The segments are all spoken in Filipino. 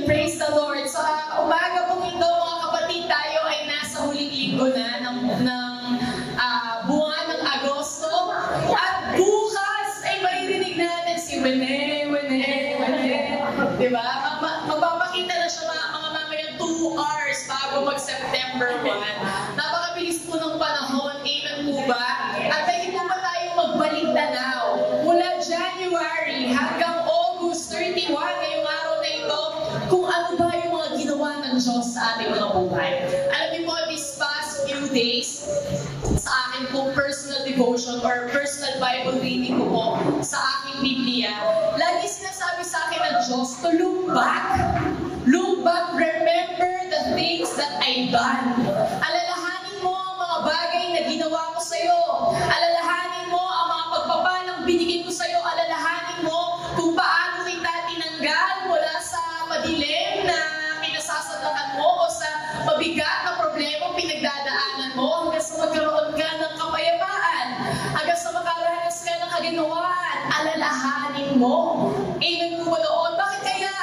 Amen. Praise the Lord. So, umaga pong ito, mga kapatid, tayo ay nasa huling linggo na ng buwan ng Agosto. At bukas ay maririnig natin si Wene. Diba? Magpapakita na siya mga mamayang 2 hours bago mag-September 1. Napakabilis po ng panahon. Amen po ba? At pwede po ba tayo magbalik tanaw? Mula January hanggang August 31, ngayong araw na ito, kung ano ba yung mga ginawa ng Diyos sa ating mga buhay. Alam niyo po, these past few days, sa akin po personal devotion or personal Bible reading ko po sa aking Biblia, lagi sinasabi sa akin ng Diyos to look back. Look back, remember the things that I've done. Alalahanin mo ang mga bagay na ginawa ko sa'yo. Alalahanin mo ang mga pagpapalang binigay ko sa'yo. Alalahanin mo kung paano kita tinanggal mula sa madilim na pinasasadlakan mo o sa mabigat na problema pinagdadaanan mo hanggang sa magkaroon ka ng kapayapaan, hanggang sa makaranas ka ng kaginawaan. Alalahanin mo. Amen po ba doon? Bakit kaya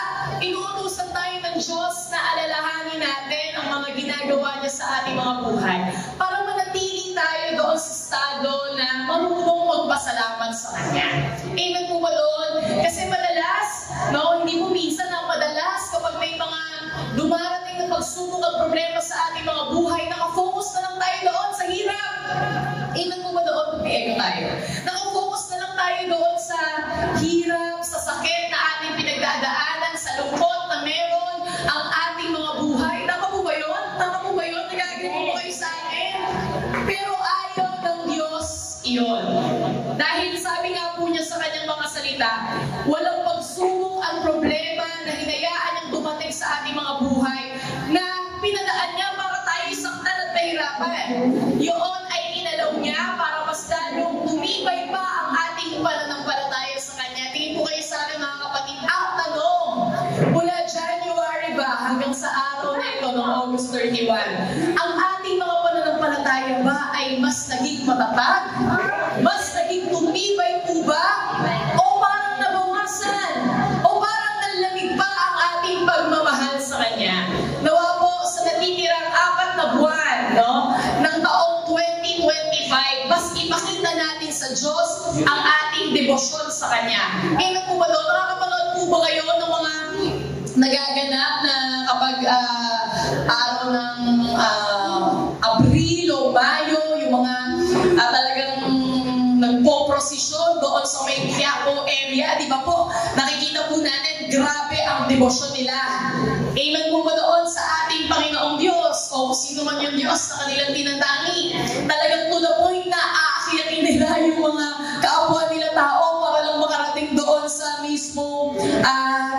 inuutusan tayo ng Diyos na alalahanin natin ang mga ginagawa niya sa ating mga buhay para manatili tayo doon sa estado na marunong magpasalamat sa Kanya. Amen po ba doon? Kasi madalas, hindi po minsan ang madalas kapag may mga dumarating na pagsubok at problema sa ating mga buhay, nakafocus na lang tayo doon sa hirap. Amen po ba doon? Mag-ego tayo. Nakafocus na lang tayo doon sa hirap, sa sakit na ating pinagdadaanan, sa lungkot na meron ang ating mga buhay. Tama po ba yun? Tama po ba yun? Nagagawin po kayo sa akin? Pero ayaw ng Diyos iyon. Dahil sabi nga po niya sa kanyang mga salita, walang pagsubok ang problema na hinayaan niyang dumating sa ating mga buhay na pinadaan niya para tayo saktan at mahirapan. Yun ay inalaw niya para mas lalong tumibay pa ang ating pananampalataya sa Kanya. Tingin po kayo sa akin mga kapatid, ang tanong, mula January ba hanggang sa araw na ito ng August 31, ang ating mga pananampalataya ba ay mas naging matatag? Mas naging tumibay po ba? O parang nabawasan? O parang nanlamig pa ang ating pagmamahal sa Kanya? Nawa po sa natitirang 4 na buwan ng taong 2025, mas ipakita natin sa Diyos ang ating debosyon sa Kanya. Amen po ba doon? Nakakapanood po ba kayo ng mga nagaganap na kapag araw ng Abril o Mayo, yung mga talagang nagpo-prosesyon doon sa may Quiapo area, di ba po? Nakikita po natin, grabe ang debosyon nila. Amen po ba doon sa ating Panginoong Diyos? O sino man yung Diyos na kanilang tinandangi? Talagang to the point na aakyatin nila yung mga kaapwa nila tao para lang makarating doon sa mismo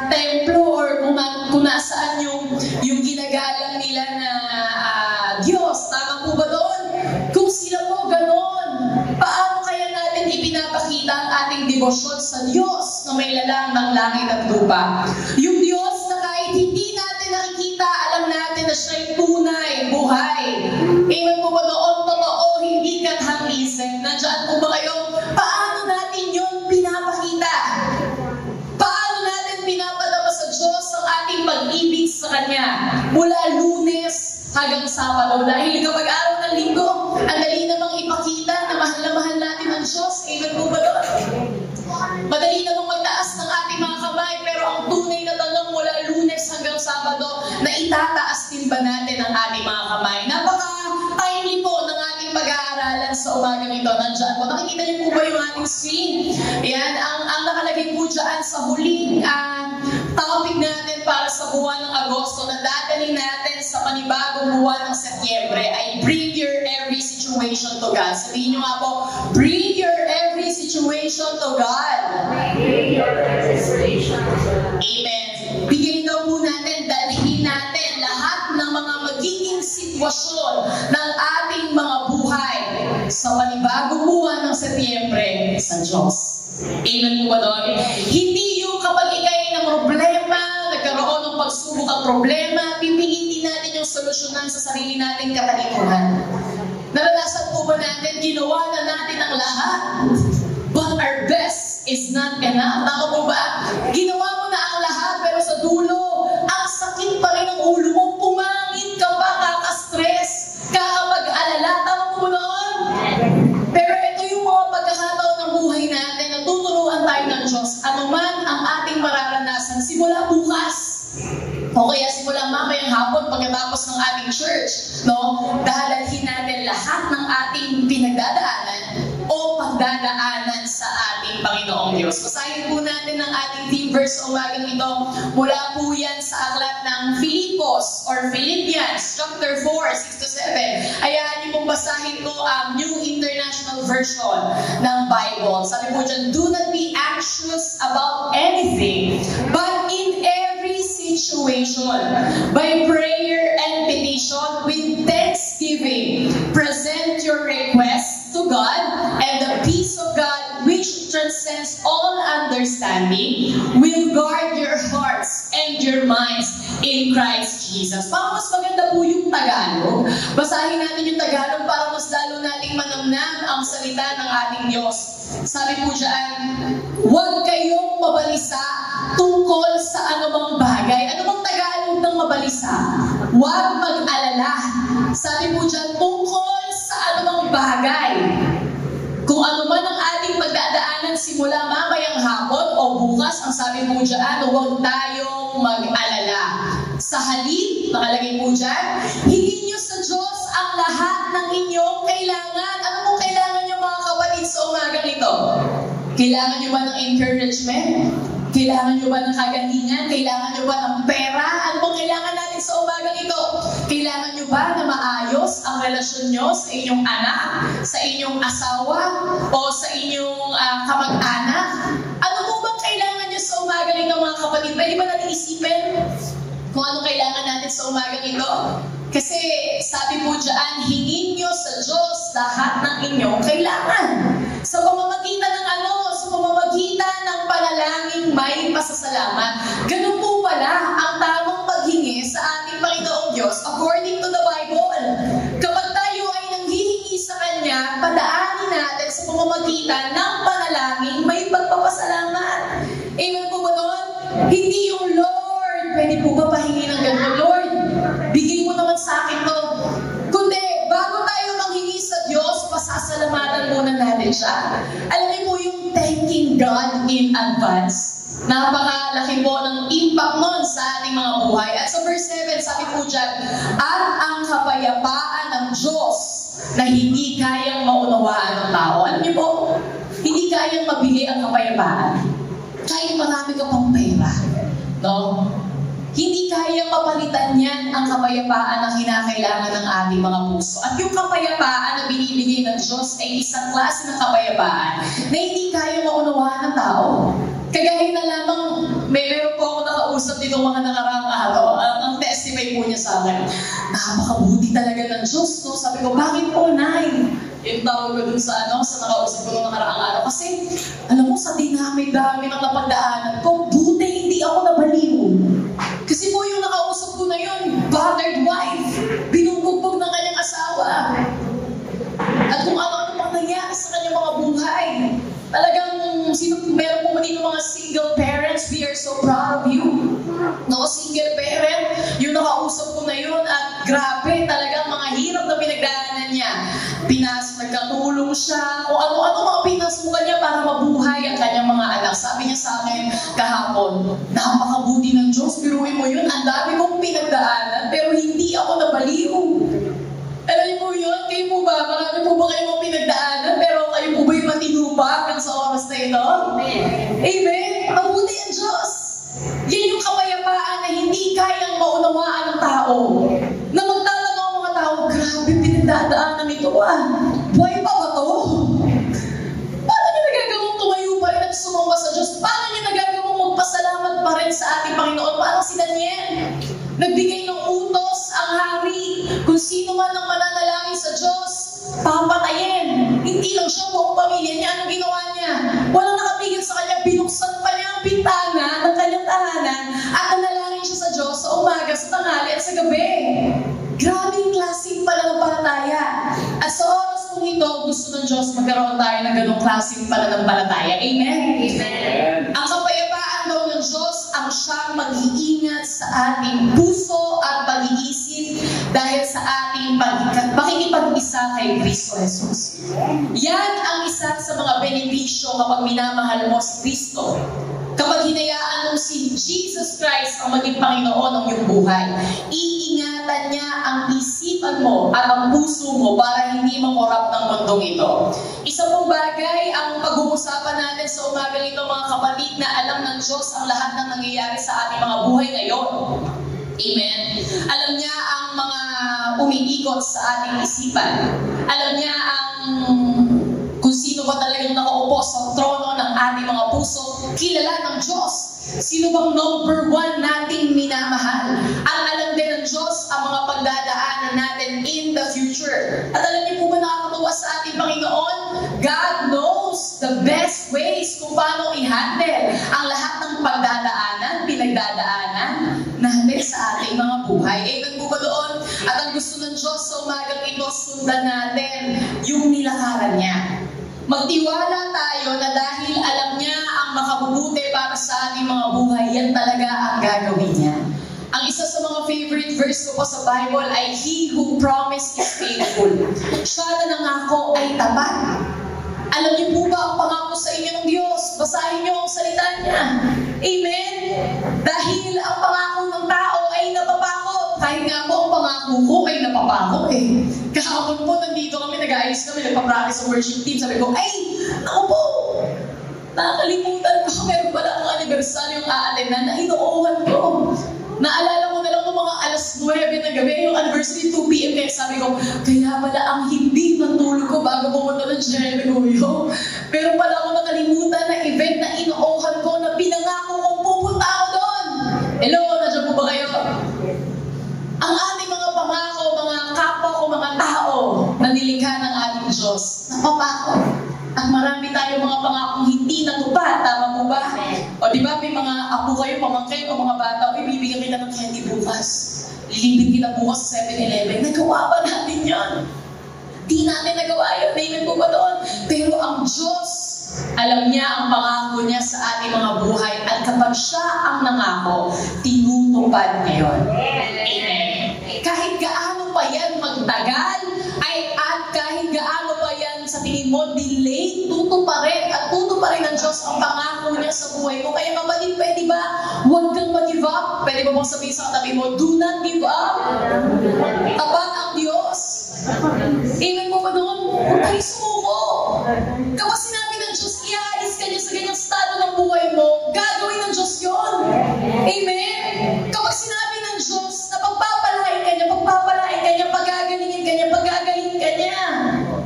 templo or kung nasaan yung ginagalang nila na Diyos. Tama po ba doon? Kung sila po ganon, paano kaya natin ipinapakita ang ating debosyon sa Diyos na may lalang ng langit at lupa? Yung Diyos na kahit hindi natin nakikita, alam natin na siya'y tunay, buhay. Amen po ba doon? Totoo, hindi kathang-isip. Nandiyan po ba kayo? Paano natin yun pinapakita? Paano natin pinapadama sa Diyos ang ating pag-ibig sa Kanya? Mula Lunes hanggang Sabado. Dahil kapag araw ng linggo, ang dali namang ipakita na mahal natin ang Diyos. Amen po ba doon? Madali namang magtaas ng ating mga kamay, pero ang tunay na tanong mula Lunes hanggang Sabado, na itataas din ba natin ang ating mga kamay? Napaka-timely po ng ating pag-aaralan sa umagang ito. Nandiyan po. Nakikita niyo po ba yung ating screen? Yan, ang nakalagay po dyan sa huling topic natin para sa buwan ng Agosto na dadalhin natin sa panibagong buwan ng Setyembre ay bring your every situation to God. Sabihin nyo nga po, bring your every situation to God. Bring your every situation to God. Amen. Bigyan daw po natin, dalhin natin lahat ng mga magiging sitwasyon ng ating mga buhay sa panibagong buwan ng Setyembre sa Diyos. Amen po ba doon? Hindi yung kapag ikay ng problema, nagkaroon ng pagsubok at problema, pipilitin natin yung solusyonan sa sarili nating katalikuhan. Naranasan po ba natin, ginawa na natin ang lahat, but our best is not enough. Tama po ba? Ginawa mo na ang lahat, pero sa dulo, ang ating mararanasan simula bukas. O kaya simula mamayang hapon pagkatapos ng ating church, no? Dadalhin natin lahat ng ating pinagdadaanan o pagdadaanan sa ating Panginoong Diyos. Basahin po natin ang ating theme verse sa umagang ito. Mula po yan sa aklat ng Filipos or Philippians, chapter 4, 6-7. Ayahan niyo pong basahin ko ang New International Version ng Bible. Sabi po dyan, do not be anxious about anything, but in every situation, by prayer and petition, with thanksgiving, present your requests to God, and the peace of God, which transcends all understanding, will guard your hearts and your minds in Christ Jesus. Para mas maganda po yung Tagalog, basahin natin yung Tagalog para mas lalo nating manamnam ang salita ng ating Diyos. Sabi po dyan, huwag kayong mabalisa tungkol sa anumang bagay. Ano bang Tagalog ng mabalisa? Huwag mag-alala. Sabi po dyan, tungkol sa anumang bagay. Kung ano man ang ating pagdadaanan simula mamayang hapon o bukas, ang sabi po dyan, huwag tayong mag-alala. Sa halip, nakalagay po dyan, hingin nyo sa Diyos ang lahat ng inyong kailangan. Ano pong kailangan nyo mga kapatid sa umagang ito? Kailangan nyo ba ng encouragement? Kailangan nyo ba ng kagalingan? Kailangan nyo ba ng pera? Ano bang kailangan natin sa umagang ito? Kailangan nyo ba na maayos ang relasyon nyo sa inyong anak, sa inyong asawa, o sa inyong kamag-anak? Ano po bang kailangan nyo sa umagang ito mga kapatid? Pwede ba natin isipin kung ano kailangan natin sa umagang ito? Kasi sabi po dyan, hingin nyo sa Diyos lahat ng inyong kailangan. Sa pamamagitan ng sa pamamagitan ng panalangin may pasasalamat. Ganun po pala ang tamang paghingi sa ating Panginoong Diyos according to the Bible. Kapag tayo ay nanghihingi sa Kanya, padaanin natin sa pamamagitan ng panalangin may pagpapasalamat. Amen po ba doon? Hindi yung Lord, pwede po ba pahingi ng ganun? Lord, bigay mo naman sa akin to. Kundi, bago tayo manghingi sa Diyos, pasasalamatan muna natin siya. Alam niyo po yung thanking God in advance. Napakalaki po ng impact nun sa ating mga buhay. At sa verse 7, sabi po dyan, at ang kapayapaan ng Diyos na hindi kayang maunawaan ng tao. Alam niyo po, hindi kayang mabili ang kapayapaan. Kahit marami ka pang pera. No? Hindi kayang mapalitan yan ang kapayapaan na kinakailangan ng ating mga puso. At yung kapayapaan na binibigay ng Diyos ay isang klase ng kapayapaan na hindi kayang maunawaan ng tao. Kagaya na lamang, meron po ako nakausap dito mga nakaraang araw. Ang testimony po niya sa akin, napakabuti talaga ng Diyos. No? Sabi ko, bakit po, Nay? Yung tawag ko dun sa nakausap ko nung nakaraang araw. Kasi, alam mo, sa dinami-dami ng napagdaanan ko, buti hindi ako nabaliw. Kasi po yung nakausap ko na yun, battered wife, binubugbog ng kanyang asawa. At kung ano pang nangyari sa kanyang mga buhay. Talagang, meron po dito mga single parents, we are so proud of you. No, single parent, yung nakausap ko na yun, at grabe, talagang mga hirap na pinagdaanan niya. Nagkatulong siya, o ano-ano mga pinasukan niya para mabuhay ang kanyang mga anak. Sabi niya sa akin kahapon, napakabuti ng Diyos, biruin mo yun, ang dami kong pinagdaanan, pero hindi ako nabaliw. Alam niyo po yun? Kayo po ba? Marami po ba kayo mga pinagdaanan, pero kayo po ba'y matinubak hanggang sa oras na ito? Amen. Amen? Mabuti ang Diyos. Yan yung kapayapaan na hindi kayang maunawaan ng tao. Na magtatanong ang mga tao, grabe pinagdadaanan nito buhay pa ba to? Paano niyo nagagawang tumayo pa rin at sumamba sa Diyos? Paano niyo nagagawang magpasalamat pa rin sa ating Panginoon? Parang si Daniel. Nagbigay ng utos ang hari. Kung sino man ang mananalangin sa Diyos, papatayin. Hindi lang siya, buong pamilya niya. Anong ginawa niya? Walang nakapigil sa kanya. Binuksan pa niya ang bintana ng kanyang tahanan at nanalangin siya sa Diyos sa umaga, sa tanghali at sa gabi. Grabing klaseng pananampalataya. At sa oras kong ito, gusto ng Diyos magkaroon tayo ng ganong klaseng pananampalataya. Amen? Amen. Ang kapayapaan daw ng Diyos ang siyang mag-iingat sa ating puso at pag-iisip dahil sa ating pakikipag-isa kay Kristo Jesus. Yan ang isa sa mga benepisyo kapag minamahal mo si Kristo. Kapag hinayaan mong Jesus Christ ang maging Panginoon ng iyong buhay. Iingatan niya ang isipan mo at ang puso mo para hindi makorap ng mundong ito. Isa pong bagay ang pag-uusapan natin sa umagang ito, mga kapatid, na alam ng Diyos ang lahat ng nangyayari sa ating mga buhay ngayon. Amen. Alam niya ang mga umiikot sa ating isipan. Alam niya ang kung sino ba talagang nakaupo sa trono ng ating mga puso. Kilala ng Diyos. Sino bang number 1 nating minamahal? At alam din ng Diyos ang mga pagdadaanan natin in the future. At alam niyo po ba, nakakatuwa sa ating Panginoon? God knows the best ways kung paano i-handle ang lahat ng pagdadaanan, pinagdadaanan natin sa ating mga buhay. Amen po ba doon? At ang gusto ng Diyos sa umagang ito, sundan natin yung nilakaran niya. Magtiwala tayo na dahil alam niya ang makabubuti para sa ating mga buhay, yan talaga ang gagawin niya. Ang isa sa mga favorite verse ko po sa Bible ay, He who promised is faithful. Siya na nangako ay tapat. Alam niyo po ba ang pangako sa inyo ng Diyos? Basahin niyo ang salita niya. Amen? Dahil ang pangako ng tao ay napapako. Kahit nga po ang pangako ko ay napapako eh. Kahapon po nandito kami, nag-aayos kami, nagpa-practice sa worship team. Sabi ko, ay, ako po, nakakalimutan ko. Meron pala akong anibersaryo yung aatenan na inuuhan ko. Naalala ko na lang ng mga alas 9 na gabi, yung anniversary 2 p.m. Kaya sabi ko, kaya pala ang hindi natulog ko bago pumunta ng Jericho. Pero pala ako nakalimutan na event na inuuhan ko na pinangako kong pupunta ako doon. Hello, nandiyan po ba kayo? Ang ating mga pangako, mga kapwa ko, mga tao na nilikha ng ating Diyos, napapako. At marami tayong mga pangakong hindi natupad, tama po ba? O di ba, may mga apo kayo, pamangkin o mga bata, o ibibigyan kita ng candy bukas. Lilibin kita bukas sa 7-Eleven. Nagawa ba natin yan? Di natin nagawa yun. Amen po ba doon? Pero ang Diyos, alam niya ang pangako niya sa ating mga buhay. At kapag siya ang nangako, tinutupad niya yun. Amen. Kahit gaano pa yan magtagal, at kahit gaano pa yan sa tingin mo delay, tutuparin at tutuparin ng Diyos ang pangako niya sa buhay mo. Kaya kapatid, pwede ba huwag kang mag-give up? Pwede ba bang sabihin sa katabi mo, do not give up? Tapat ang Diyos. Amen mo ba doon? Huwag tayo sumuko. Kapag sinabi ng Diyos, iaalis ka niya sa ganyang estado ng buhay mo, gagawin ng Diyos yun. Amen? Kapag sinabi ng Diyos na pagpapalaan ka niya, pagagalingin ka niya,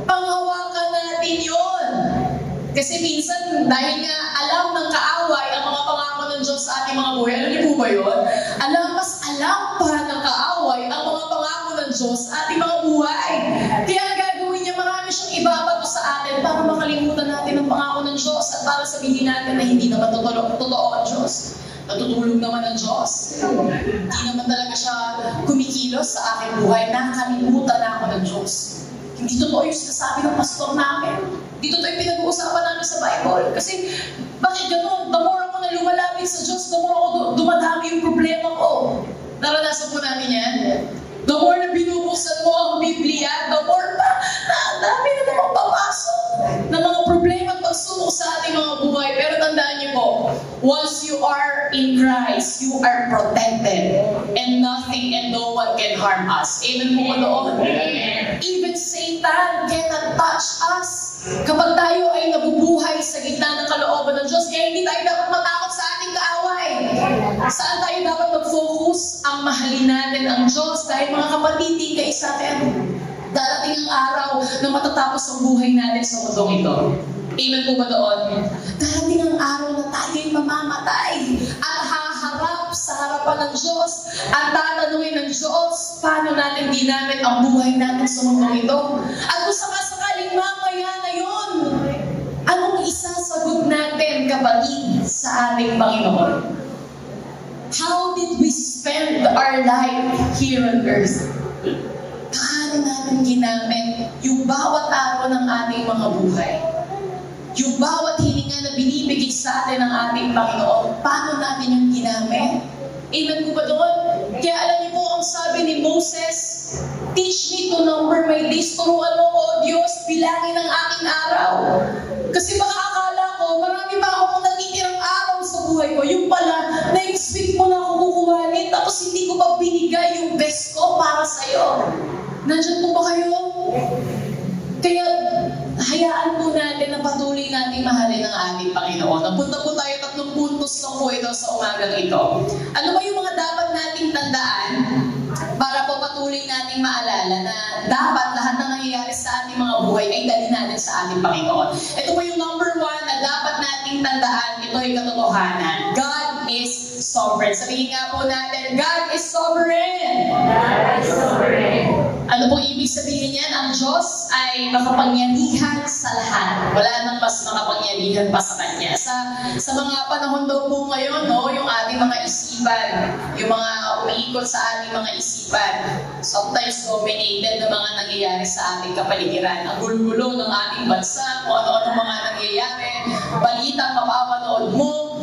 panghawakan natin yun. Kasi minsan, dahil nga alam ng kaaway ang mga pangako ng Diyos sa ating mga buhay, alam niyo po ba yun? Mas alam pa ng kaaway ang mga pangako ng Diyos sa ating mga buhay. Kaya ang gagawin niya, marami siyang ibabato sa atin para makalimutan natin ang pangako ng Diyos at para sabihin natin na hindi naman totoo ang Diyos. Natutulog naman ang Diyos. Hindi naman talaga siya kumikilos sa aking buhay. Nakalimutan na ako ng Diyos. Hindi totoo yung sinasabi ng pastor namin. Hindi totoo yung pinag-uusapan namin sa Bible. Kasi, bakit gano'n? The more ako na lumalapit sa Diyos, the more ako dumadami yung problema ko. Naranasan po namin yan. The more na binubuksan mo ang Biblia, the more pa, dami na namang papasok na mga problema at pagsubok sa ating mga buhay. Pero tandaan niyo po, once you are in Christ, you are protected. And nothing and no one can harm us. Amen po ba doon? Even Satan cannot touch us. Kapag tayo ay nabubuhay sa gitna ng kalooban ng Diyos, kaya hindi tayo dapat matakot sa ating kaaway. Saan tayo dapat mag-focus? Ang mahalin natin ang Diyos. Dahil mga kapatid, di kayo sa atin. Darating ang araw na matatapos ang buhay natin sa mundong ito. Amen po ba doon? Darating ang araw na tayo'y mamamatay at haharap sa harapan ng Diyos at tatanungin ng Diyos paano natin ginamit ang buhay natin sa mundong ito. At kung sakasakaling mamaya na yun, anong isasagot natin, kapatid, sa ating Panginoon? How did we spend our life here on earth? Paano natin ginamit yung bawat araw ng ating mga buhay? Yung bawat hininga na binibigay sa atin ng ating Panginoon, paano natin yung ginamit? Amen po ba doon? Kaya alam niyo po ang sabi ni Moses, teach me to number my days. Turuan mo ko, Diyos, bilangin ang aking araw. Kasi baka akala ko, marami pa akong natitirang araw sa buhay ko. Yung pala, na-expect hindi ko pa binigay yung best ko para sa'yo. Nandyan po ba kayo? Kaya, hayaan po natin na patuloy natin mahalin ang ating Panginoon. Napunta po tayo 3 puntos lang po ito sa umagang ito. Ano ba yung mga dapat nating tandaan para po patuloy nating maalala na dapat lahat ng nangyayari sa ating mga buhay ay dalhin natin sa ating Panginoon. Ito po yung number 1 na dapat nating tandaan. Ito ay katotohanan. God is sovereign. Sabihin nga po natin, God is sovereign. God is sovereign. Ano pong ibig sabihin yan? Ang Diyos ay makapangyarihan sa lahat. Wala nang mas makapangyarihan pa sa Kanya. Sa mga panahon daw po ngayon, no, yung ating mga isipan, yung mga umiikot sa ating mga isipan, sometimes dominated na mga nangyayari sa ating kapaligiran. Ang gulo-gulo ng ating bansa, kung ano-ano mga nangyayari, balita mapapanood mo,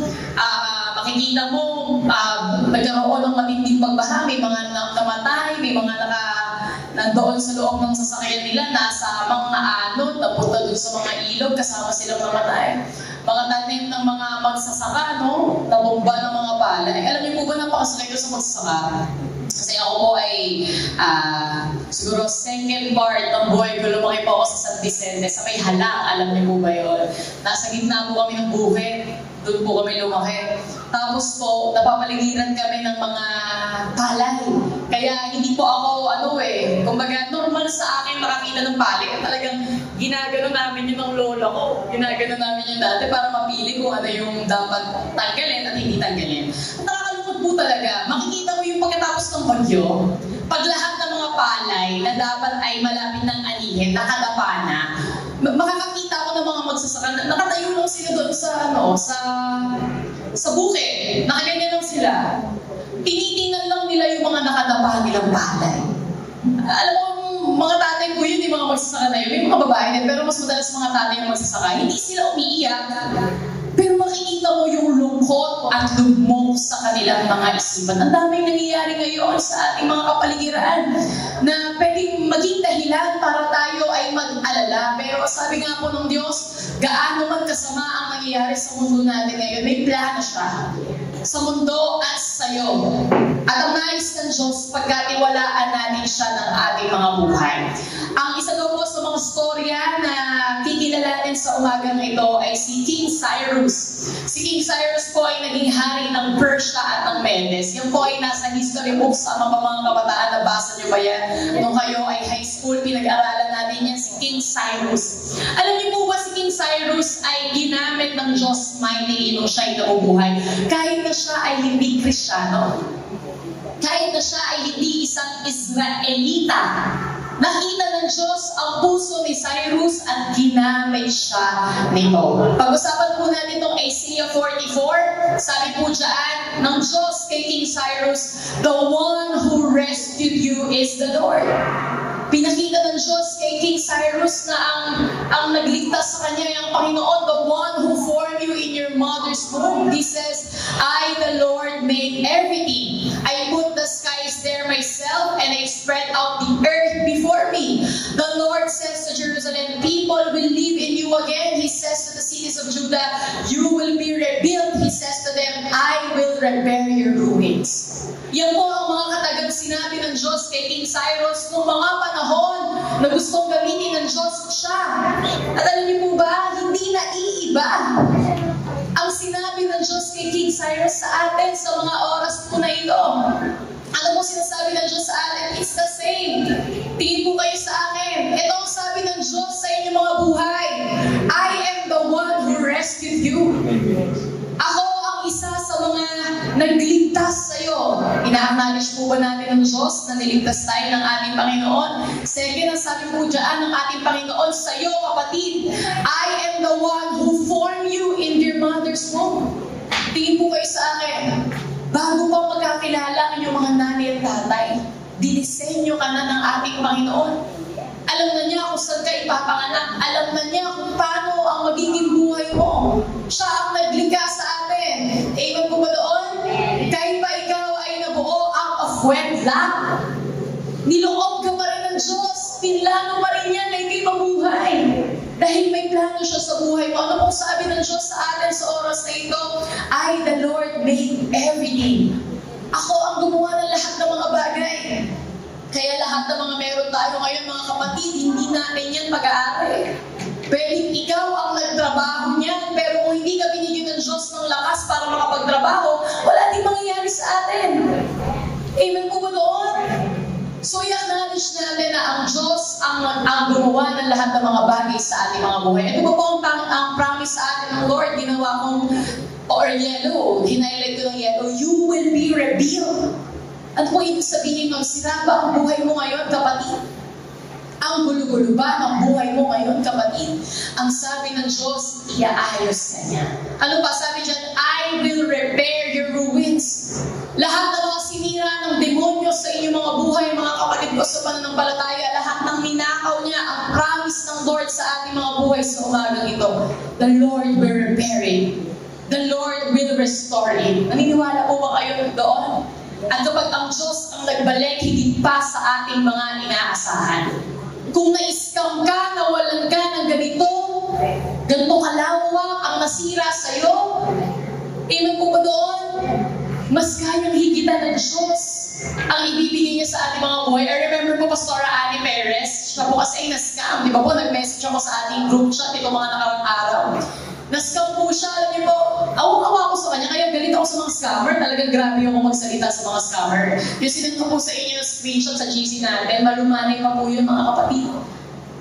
makikita mo, nagkaroon ng matinding pagbaha, may mga namatay, may mga nandoon sa loob ng sasakyan nila, nasa mga anod, napunta doon sa mga ilog, kasama silang namatay. Mga tanim ng mga magsasaka, no? Nabomba ng mga palay. Alam niyo po ba, napakasakay ko sa magsasaka? Kasi ako po ay siguro second part ng buhay ko, lumaki po ako sa San Vicente, sa may Halang, alam niyo po ba yun? Nasa gitna po kami ng bukid, doon po kami lumaki. Tapos po, napapaligiran kami ng mga palay. Kaya hindi po ako, kumbaga normal sa akin makakita ng palay. Talagang ginagano namin yun ng lola ko. Ginagano namin yun dati para mapili kung ano yung dapat tanggalin at hindi tanggalin. At nakakalungkot po talaga. Makikita mo yung pagkatapos ng bagyo, pag lahat ng mga palay na dapat ay malapit ng anihin, nakadapa na, makakakita ko ng mga magsasaka, nakatayo lang sila doon sa bukid. Nakaganyan lang sila. Tinitingnan lang nila yung mga nakadapa nilang palay. Alam mo, mga tatay ko yun, yung mga magsasaka na yun, may mga babae din, pero mas madalas mga tatay yung magsasaka, hindi sila umiiyak. Pero makikita mo yung lungkot at lugmok sa kanilang mga isipan. Ang daming nangyayari ngayon sa ating mga kapaligiran na pwedeng maging dahilan para tayo ay mag-alala. Pero sabi nga po ng Diyos, gaano man kasama ang nangyayari sa mundo natin ngayon, may plano siya sa mundo at sa'yo. At ang nais ng Diyos, pagkatiwalaan natin siya ng ating mga buhay. Ang isa daw po sa mga storya na kikilalanin sa umagang ito ay si King Cyrus. Si King Cyrus po ay naging hari ng Persia at ng Medes. Yan po ay nasa history books sa mga kabataan. Nabasa niyo ba yan? Nung kayo ay high school, pinag-aralan natin yan, si King Cyrus. Alam niyo po ba si King Cyrus ay ginamit ng Diyos mightily nung siya ay nabubuhay? Kahit na siya ay hindi Kristiyano, kahit na siya ay hindi isang Israelita, nakita ng Diyos ang puso ni Cyrus at ginamit siya nito. Pag-usapan po natin itong Isaiah 44, sabi po dyan ng Diyos kay King Cyrus, "The one who rescued you is the Lord." Pinakita ng Diyos kay King Cyrus na ang nagligtas sa kanya ay ang Panginoon, the one who formed you in your mother's womb. He says, "I, the Lord, made everything. I put the skies there myself, and I spread out the earth before me." The Lord says to Jerusalem, "People will live in you again." He says to the cities of Judah, "You will be rebuilt." He says to them, "I will repair your ruins." Yan po ang mga katagang sinabi ng Diyos kay King Cyrus noong mga panahon na gustong gamitin ng Diyos siya. At alam niyo po ba, hindi na iiba ang sinabi ng Diyos kay King Cyrus sa atin sa mga oras po na ito. Ano po sinasabi ng Diyos sa atin? It's the same. Tingin po kayo sa akin. Ito ang sabi ng Diyos sa inyong mga buhay. I am the one who rescued you. Ako ang isa sa mga nagligtas sa iyo. Ina-acknowledge po ba natin ng Diyos na niligtas tayo ng ating Panginoon? Second, ang sabi po dyan ng ating Panginoon sa iyo, kapatid, I am the one who formed you in your mother's womb. Tingin po kayo sa akin. Bago pa magkakilala ang inyong mga nanay at tatay, dinisenyo ka na ng ating Panginoon. Alam na niya kung saan ka ipapanganak. Alam na niya kung paano ang magiging buhay mo. Siya ang naglikha sa atin. Amen po ba doon? Kahit pa ikaw ay nabuo out of wedlock, niloob ka pa rin ng Diyos. Pinlano pa rin yan na hindi mabuhay. Dahil may plano siya sa buhay mo. Ano pong sabi ng Diyos sa atin sa oras na ito? I, the Lord, made everything. Ako ang gumawa ng lahat. Kaya lahat ng mga meron tayo ngayon, mga kapatid, hindi natin yan pag-aari. Pwedeng ikaw ang nagtrabaho niyan, pero kung hindi ka binigyan ng Diyos ng lakas para makapagtrabaho, wala din mangyayari sa atin. Amen po ba doon? So, i-acknowledge natin na ang Diyos ang gumawa ng lahat ng mga bagay sa ating mga buhay. Ito po ang promise sa atin ng Lord, ginawa kong yellow, hinighlight ko ng yellow, you will be revealed. Ano po ibig sabihin nun? Sira ba ang buhay mo ngayon, kapatid? Ang gulo-gulo ba ng buhay mo ngayon, kapatid? Ang sabi ng Diyos, iaayos na niya. Ano pa sabi dyan? I will repair your ruins. Lahat ng mga sinira ng demonyo sa inyong mga buhay, mga kapatid ko sa pananampalataya, lahat ng ninakaw niya, ang promise ng Lord sa ating mga buhay sa umagang ito, the Lord will repair it. The Lord will restore it. Naniniwala po ba kayo doon? At kapag ang Diyos ang nagbalik, higit pa sa ating mga inaasahan. Kung na-scam ka, nawalan ka ng ganito kalawak ang nasira sa'yo, amen po ba doon? Mas kayang higitan ng Diyos ang ibibigay niya sa ating mga buhay. I remember po, Pastora Annie Perez, siya po kasi ay na-scam. Di ba po, nag-message ako sa ating group chat ito mga nakarang araw. Na-scam po siya, alam niyo po, awa ko sa kanya, kaya galit ako sa mga scammer. Talagang grabe ako magsalita sa mga scammer. Yung sinend ko po sa inyo yung screenshot sa GC natin, malumanay pa po yun mga kapatid.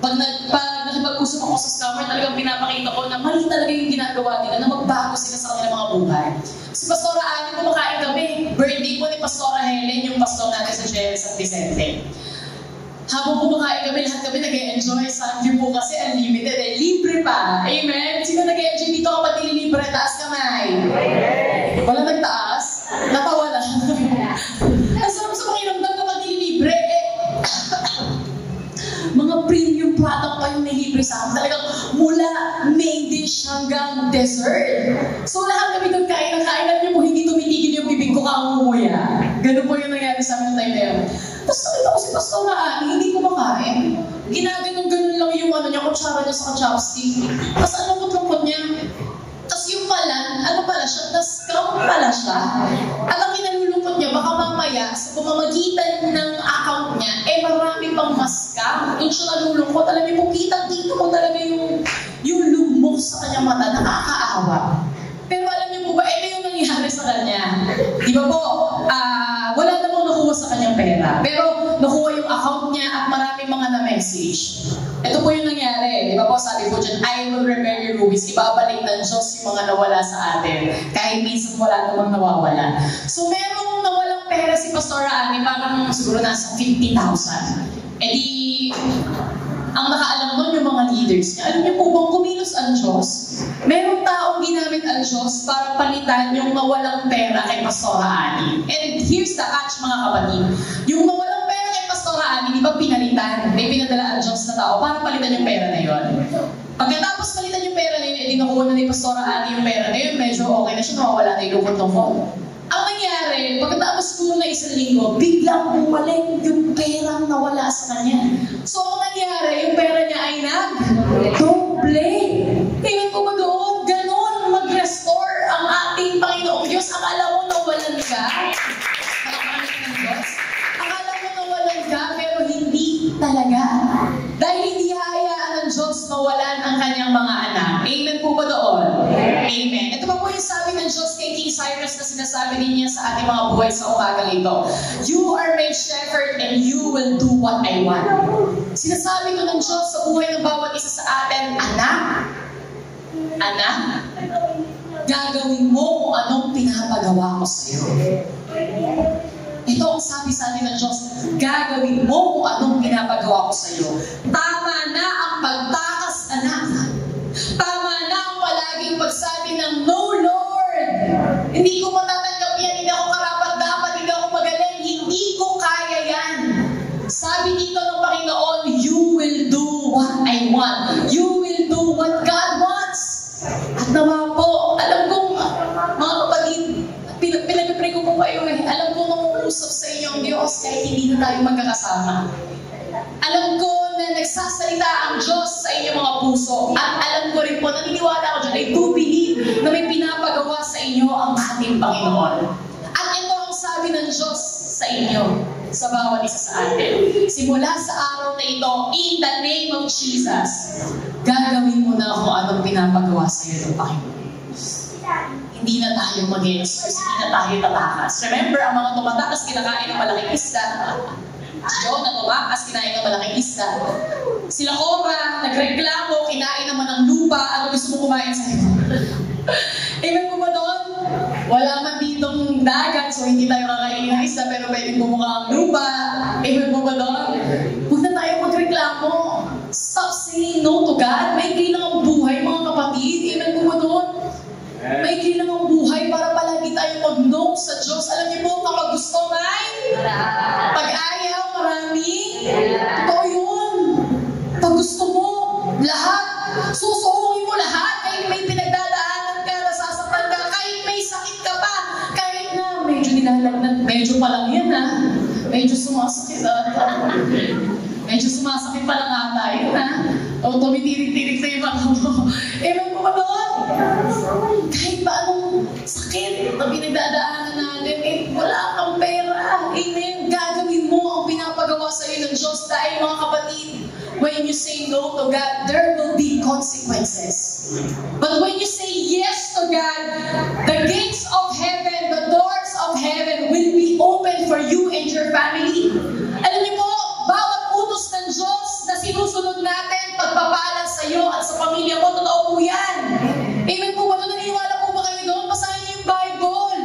Pag nakipag-usap ako sa scammer, talagang pinapakita ko na mali talaga yung ginagawa nila, na magbago sila sa kanilang mga buhay. Si Pastora Annie, kumakain kami, birthday po ni Pastora Helen, yung pastor natin sa JL San Vicente. Habang kumakain kami, lahat kami nag-e-enjoy. Sunday po kasi unlimited eh. Libre pa. Amen? Sino nag-e-enjoy dito kapag nililibre? Taas kamay. Wala nagtaas? Natawa lang. Ang sarap sa pakiramdam kapag nililibre eh. Mga premium product pa yung nilibre sa akin. Talagang mula main dish hanggang dessert. So lahat kami doon kain ng kain. Alam niyo po, hindi tumitigil yung bibig ko kaumuya. Ganun po yung nangyari sa amin tayo na yun. Tapos nakita ko si Pastora Annie, hindi ko makain. Ginaganon-ganon lang yung kutsara niya sa chopstick. Tapos ang lungkot-lungkot niya. Tapos yung pala, na-scam pala siya. At ang kinalulungkot niya, baka mamaya, sa pamamagitan ng account niya, marami pang mas-scam. Doon siya nalulungkot. Alam niyo po, kitang-dito mo talaga yung lugmok sa kanyang mata, nakakaawa. Pero alam niyo po ba, ito yung nangyari sa kanya. Di ba po, wala namang nakuha sa kanyang pera. Pero nakuha yung account niya at maraming mga na-message. Ito po yung nangyari. Di ba po, sabi po dyan, I will repair your ruins. Ibabalik ng Diyos yung mga nawala sa atin. Kahit minsan wala namang nawawala. So merong nawalang pera si Pastora Annie, parang siguro nasa 50,000. Eh di, ang nakaalam nun yung mga leaders niya. Alam niyo po bang kumilos ang Diyos? Merong taong ginamit ang Diyos para palitan yung nawalang pera kay Pastora Annie. And here's the catch mga kapatid. Yung nawalang pera kay Pastora Annie, di ba pinalitan? May pinadala ang Diyos na tao para palitan yung pera na yun. Pagkatapos palitan yung pera na yun, edi nakuha na ni Pastora Annie yung pera na yun, medyo okay na siya, nawawala na yung lukot-lukot. Ang nangyari, pagkatapos ko na isang linggo, biglang bumalik yung perang nawala sa kanya. So, ang nangyari, yung pera niya ay nag-doble. Tingnan ko ba doon? Ganon mag-restore ang ating Panginoong Diyos. Akala mo nawalan ka? Akala mo nawalan ka, pero hindi talaga. Dahil hindi hayaan ng Diyos mawalan ang kanyang mga anak. Amen po ba doon? Amen. Ito pa po yung sabi ng Diyos kay King Cyrus na sinasabi din niya sa ating mga buhay sa umagang ito. You are my shepherd and you will do what I want. Sinasabi ko ng Diyos sa buhay ng bawat isa sa atin, anak, gagawin mo kung anong pinapagawa ko sa iyo. Ito ang sabi sa atin ng Diyos, gagawin mo kung anong pinapagawa ko sa iyo. Tama na ang pagtakas, anak. Tama na ang palaging pagsabi ng, no, Lord, hindi ko matatanggap yan, hindi ako karapat-dapat, hindi ako magaling, hindi ko kaya yan. Sabi dito ng Panginoon, you will do what I want. You will do what God wants. At naman po, alam kong, mga kapatid, pinag-pray ko po kayo alam ko nangungusap sa inyo ang Diyos kahit hindi na tayo magkakasama. Alam ko na nagsasalita ang Diyos sa inyong mga puso. At alam ko rin po, naniniwala ako dyan, I do believe na may pinapagawa sa inyo ang ating Panginoon. At ito ang sabi ng Diyos sa inyo. sa bawat isa sa atin. Simula sa araw na ito, in the name of Jesus, gagawin mo na kung anong pinapagawa sa iyo ng Panginoon. Hindi na tayo mag-excuse, hindi na tayo tatakas. Remember, ang mga tumatakas kinakain ng malaking isda. Si John na tumakas, kinain ng malaking isda. Sila Cora, nagreklamo, kinain naman ng lupa, ano gusto mo kumain sa iyo? Amen po ba doon? Wala man ditong dagat, so hindi tayo kakainin ng isda, pero pwedeng bumuka ang lupa. Amen po ba doon? Huwag na tayo magreklamo. Stop saying no to God. May kailangang buhay, mga kapatid. Amen po ba doon? May kailangang buhay para palagi tayo mag-no sa Diyos. Alam niyo po, kapag gusto may pag-ayaw, marami. Totoo yun. Pag gusto mo, lahat, susuhuin mo lahat. Kahit may pinagdadaanan ka, nasasaktan ka, kahit may sakit ka pa, kahit na medyo nilalagnat, medyo pa lang yan ha. Medyo sumasakit ata. Medyo sumasakit pa lang ata yun ha. O tumitirik-tirik sa iba mo. Ewan mo ba doon? Kahit ba anong sakit na pinagdadaanan natin, wala kang pera. Amen. Gagawin mo ang pinapagawa sa iyo ng Diyos dahil mga kapatid, when you say no to God, there will be consequences. But when you say yes to God, the gates of heaven, the doors of heaven will be open for you and your family. Alam niyo po, bawat utos ng Diyos na sinusunod natin, pagpapala sa iyo at sa pamilya mo, totoo po yan. Amen po ba? Naniniwala po ba kayo doon? Basahin niyo yung Bible.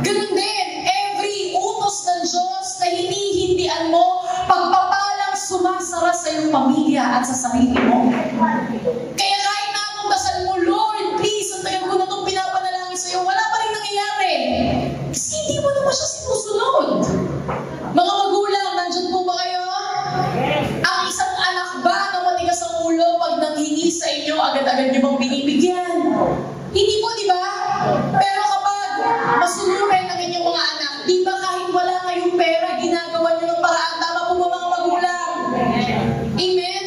Ganun din, every utos ng Diyos na hindi-hindian mo, pagpapalang sumasara sa iyong pamilya at sa sarili mo. Kaya kahit na anong dasal mo, Lord, please, ang tagal ko na itong pinapanalangin sa iyo, wala pa rin nangyayari. Kasi hindi mo naman siya sinusunod. Mga magulang, nandyan po ba kayo? Ang isang anak ba na matigas ang ulo pag nanghingi sa inyo, agad-agad niyo bang binibigyan? Hindi po, di ba? Pero kapag masunurin ang inyong mga anak, di ba kahit wala kayong pera, ginagawa niyo ng paraan, tama po ba mga magulang? Amen?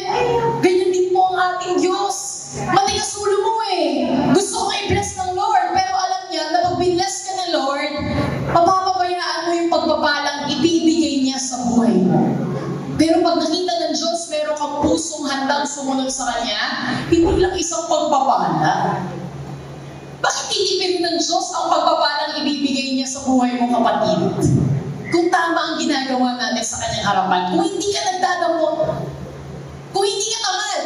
Ganyan din po ang ating Diyos. Matigas ulo mo eh. Gusto ko i-bless ng Lord, pero alam niya na pag binless ka ng Lord, mapapabayaan mo yung pagpapalang ibibigay niya sa buhay mo. Pero pag nakita ng Diyos, meron kang pusong handang sumunod sa Kanya, hindi lang isang pagpapala. Bakit hindi rin ng Diyos ang pagpapalang ibibigay niya sa buhay mo, kapatid? Kung tama ang ginagawa natin sa Kanyang harapan, kung hindi ka nagdadamot, kung hindi ka tamad,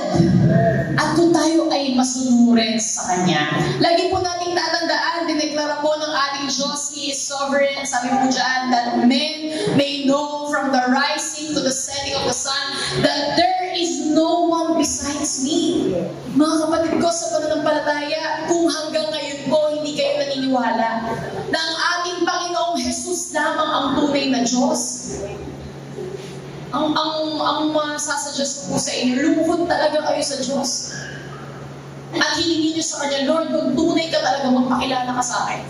at kung tayo ay masunurin sa Kanya. Lagi po nating tatandaan, dineklara po ng ating Diyos, He is sovereign. Sabi po dyan, that men may know from the rising to the setting of the sun that there is no one besides me. Mga kapatid ko sa pananampalataya, kung hanggang ngayon po hindi kayo naniniwala na ang ating Panginoong Jesus lamang ang tunay na Diyos, ang masasuggest ko po sa inyo, lumuhod talaga kayo sa Diyos. At hilingin niyo sa Kanya, Lord, kung tunay ka talaga, magpakilala ka sa akin.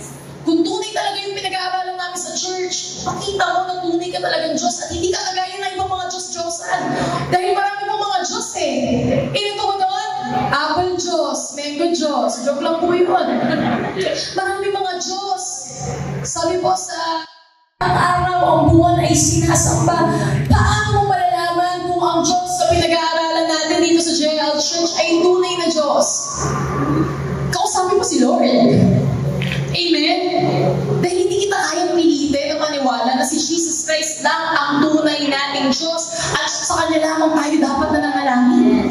Kung tunay talaga yung pinag-aaralan namin sa church, pakita mo na tunay ka talagang Diyos at hindi ka kagaya ng ibang mga Diyos-Diyosan. Dahil marami pong mga Diyos eh. Ito mo doon, Apple Diyos, Mango Diyos. Joke lang po yun. Marami mga Diyos. Sabi po sa ang araw, ang buwan ay sinasamba. Paano mo malalaman kung ang Diyos sa pinag-aaralan natin dito sa JL Church ay tunay na Diyos? Kausapin mo si Lord. Amen? Dahil hindi kita kayang pilitin na maniwala na si Jesus Christ lang ang tunay nating Diyos at sa Kanya lamang tayo dapat nananalangin.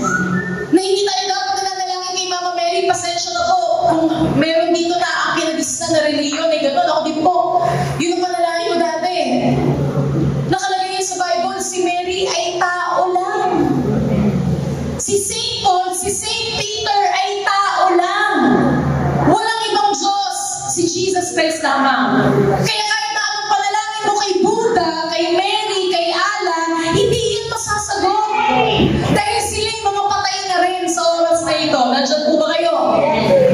Na hindi tayo dapat nananalangin kay Mama Mary, pasensya na po. Kung meron dito na ang pinag-isa na reliyon, ay gano'n, ako din po. Yun ang panalangin ko dati. Nakalagay niya sa Bible, si Mary ay tao lang. Si St. Paul, si St. Peter ay tao lang. Walang ibang Diyos, si Jesus Christ lamang. Kaya kahit na anong panalangin mo kay Buddha, kay Mary, kay Allah, hindi yun masasagot. Dahil sila yung mga patay na rin sa oras na ito. Nandiyan po ba kayo?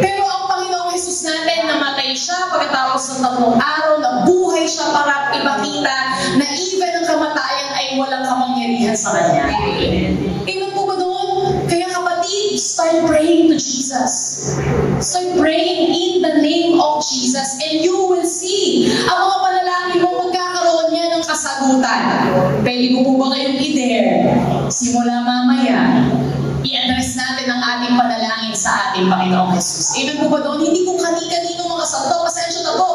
Pero ang Panginoong Jesus natin, namatay siya pagkatapos ng 3 araw, nabuhay siya para ipakita na even ang kamatayan ay walang kamangyarihan sa Kanya. Amen po ba doon? Kaya kapatid, start praying to Jesus. Start praying in the name of Jesus and you will see ang mga panalangin mo magkakaroon niya ng kasagutan. sagutan. Pwede ko po ba kayong i-dare? Simula mamaya, i-address natin ang ating panalangin sa ating Panginoong Jesus. Amen po ba doon? Hindi ko kani-kanino mga santo, pasensya na po.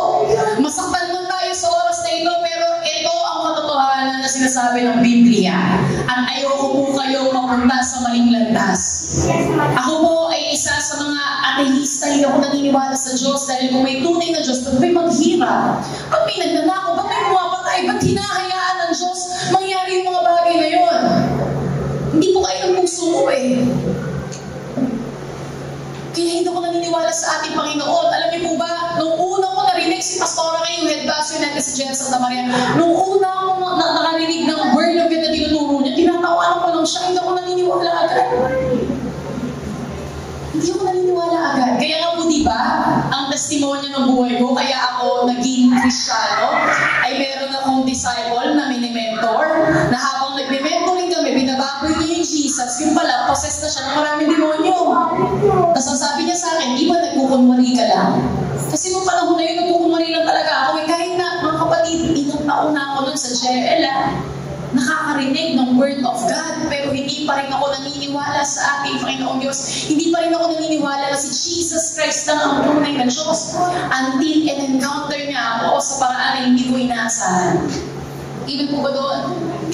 Masaktan man tayo sa oras na ito, pero ito ang katotohanan na sinasabi ng Biblia. At ayoko po kayong mapunta sa maling landas. Ako po ay isa sa mga ateista, hindi ako naniniwala sa Diyos dahil kung may tunay na Diyos, ba't may maghirap? Ba't may nagnanako? Ba't may pumapatay? Ba't hinahayaan ng Diyos mangyari yung mga bagay na yun? Hindi po kayo ng puso ko eh. Kaya hindi ako naniniwala sa ating Panginoon. Alam niyo po ba, nung una ko narinig si Pastora kayo, head pastor natin si Jen Santa Maria, nung una ako nakarinig ng word of God na tinuturo niya, tinatawanan ko lang siya, hindi ako naniniwala agad. Hindi ako naniniwala agad. Kaya nga po diba, ang testimonya ng buhay ko, kaya ako naging Kristiyano, ay meron akong disciple na mini-mentor, na habang nagme-mentoring kami, binababoy niya yung Jesus, yung pala, possessed na siya ng maraming demonyo. Tapos ang sabi niya sa akin, di ba nagkukunwari ka lang? Kasi nung panahon na yun, nagkukunwari lang talaga ako. Kahit na, mga kapatid, ilang taon na ako nun sa JL, nakakarinig ng Word of God, pero hindi pa rin ako naniniwala sa ating Panginoong Diyos. Hindi pa rin ako naniniwala na si Jesus Christ lang ang tunay na Diyos until in-encounter niya ako sa paraan na hindi ko inaasahan. Ibig po ba doon?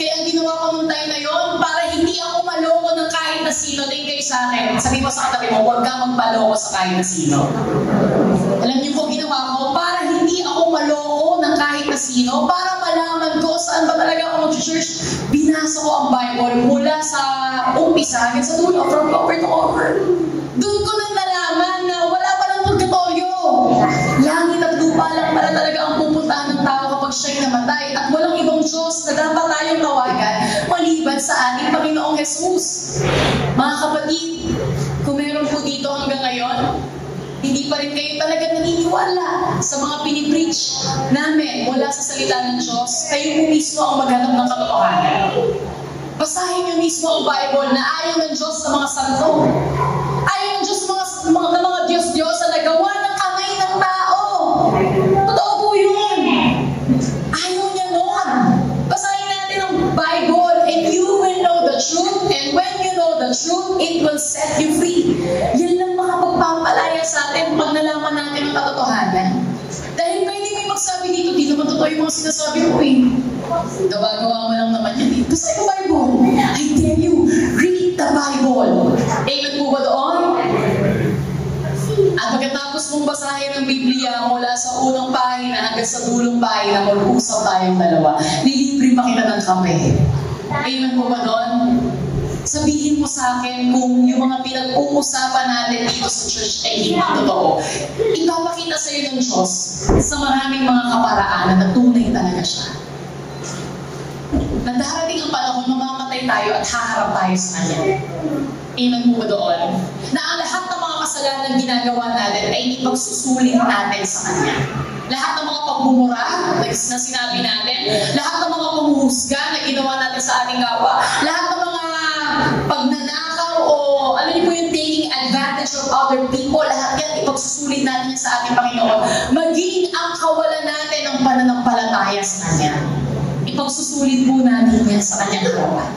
Kaya ang ginawa ko nung time na yon, para hindi ako maloko ng kahit na sino, din kayo sa akin. Sabi mo sa katabi mo, huwag ka magpaloko sa kahit na sino. Alam niyo po ginawa ko, para hindi ako maloko ng kahit na sino, para malaman ko saan ba talaga ako mag-church. Binasa ko ang Bible mula sa umpisa hanggang sa dulo, from cover to cover. Doon ko nang nalaman na wala palang pagkatoyo. Langit at lupa lang para talaga ang pupuntahan ng tao kapag siya'y namatay. At walang ibang Diyos na dapat tayong tawagan maliban sa ating Panginoong Jesus. Mga kapatid, kung meron po dito hanggang ngayon, hindi pa rin kayo talaga naniniwala sa mga pinipreach namin mula sa salita ng Diyos, kayo po mismo ang maghanap ng katotohanan. Basahin niyo mismo ang Bible na ayaw ng Diyos sa mga santo. Ayaw ng Diyos sa mga Diyos-Diyos na nagawa ng kamay ng tao. Totoo po yun. Ayaw niya nun. Basahin natin ang Bible and you will know the truth, and when you know the truth, it will set you free. Yan lang makapagpapalaya sa atin pag nalaman natin ang katotohanan. Dahil pwede may magsabi dito, di naman totoo yung mga sinasabi ko eh. Gawa-gawa mo lang naman yan eh. Basahin mo Bible. I tell you, read the Bible. Amen po ba doon? At pagkatapos mong basahin ang Biblia mula sa unang pahina hanggang sa dulong pahina, mag-usap tayong dalawa. Lilibre pa kita ng kape. Amen po ba doon? Sabihin mo sa akin kung yung mga pinag-uusapan natin dito sa church ay hindi totoo. Ipapakita sa iyo ng Diyos sa maraming mga kaparaanan na tunay talaga siya. Na darating ang panahon, mamamatay tayo at haharap tayo sa Kanya. Amen po ba doon? Na ang lahat ng mga kasalanan ginagawa natin ay ipagsusulit natin sa Kanya. Lahat ng mga pagmumura na sinabi natin, lahat ng mga panghuhusga na ginawa natin sa ating kapwa, lahat ng mga pagnanakaw o ano niyo po yung taking advantage of other people, lahat yan ipagsusulit natin sa ating Panginoon. Maging ang kawalan natin ng pananampalataya sa Kanya. Ipagsusulit po natin yan sa Kanyang harapan.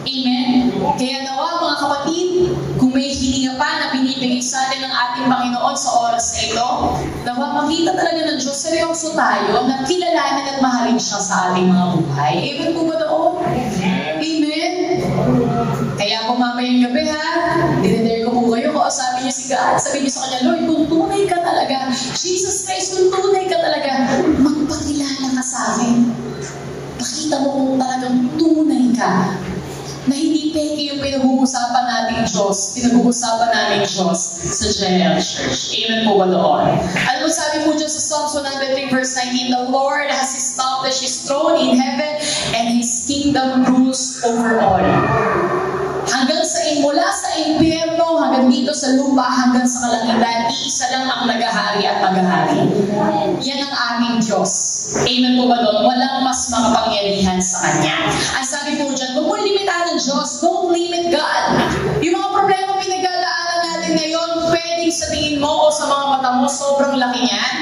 Amen? Kaya nawa mga kapatid, kung may hininga pa na binibigay sa atin ng ating Panginoon sa oras na ito, nawa makita talaga ng Diyos, seryoso tayo na kilalanin at mahalin siya sa ating mga buhay. Amen po ba doon? Amen? Kaya po mamayang gabi ha, dinedare ko po kayo, sabi niyo si God, sabi niyo sa Kanya, Lord, kung tunay ka talaga, Jesus Christ, kung tunay ka talaga, magpakilala ka sa akin. Pakita mo kung talagang tunay ka. Na hindi peke yung pinag-uusapan nating Diyos, pinag-uusapan nating Diyos sa General Church. Amen po ba doon? Alam mo sabi po dyan sa Psalms 103 verse 19, the Lord has established His throne in heaven and His kingdom rules over all. Hanggang mula sa impyerno, hanggang dito sa lupa, hanggang sa kalangitan, iisa lang ang nagahari at maghahari. Yan ang aming Diyos. Amen po ba doon? Walang mas makapangyarihan sa Kanya. Ang sabi po dyan, huwag mo limitahan ng Diyos, don't limit God. Yung mga problema pinagdadaanan natin ngayon, pwedeng sa tingin mo o sa mga mata mo, sobrang laki niyan.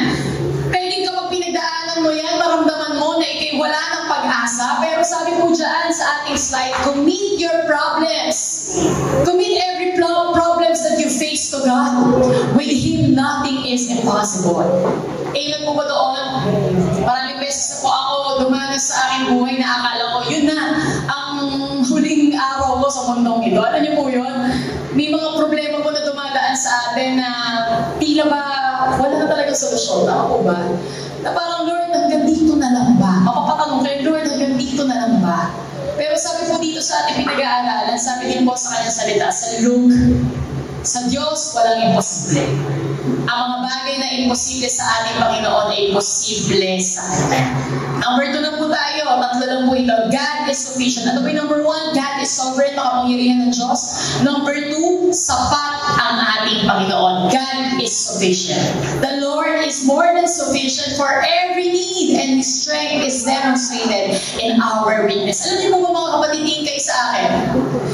Pwedeng kapag pinagdaanan mo yan, maramdaman mo na ikay wala ng pag-asa. Pero sabi po dyan sa ating slide, commit your problems. Commit every problems that you face to God. With Him, nothing is impossible. Amen po ba doon? Maraming beses na po ako dumanas sa aking buhay na akala ko, yun na, ang huling araw ko sa mundong ito. Alam niyo po yun? May mga problema po na dumadaan sa atin na tila ba wala na talaga solusyon. Tama po ba? Na parang, Lord, hanggang dito na lang ba? Mapapatanong kayo, Lord, hanggang dito na lang ba? Pero sabi po dito sa ating pinag-aaralan, sabi din po sa kanyang salita, sa Luke, sa Diyos, walang imposible. Ang mga bagay na imposible sa ating Panginoon ay imposible sa Kanya. Number 2 na po tayo. 3 lang po ito. God is sufficient. Ano ba yung number 1? God is sovereign, makapangyarihan ng Diyos. Number 2, sapat ang ating Panginoon. God is sufficient. The Lord is more than sufficient for every need, and His strength is demonstrated in our weakness. Alam niyo po ba mga kapatid, tingin kayo sa akin?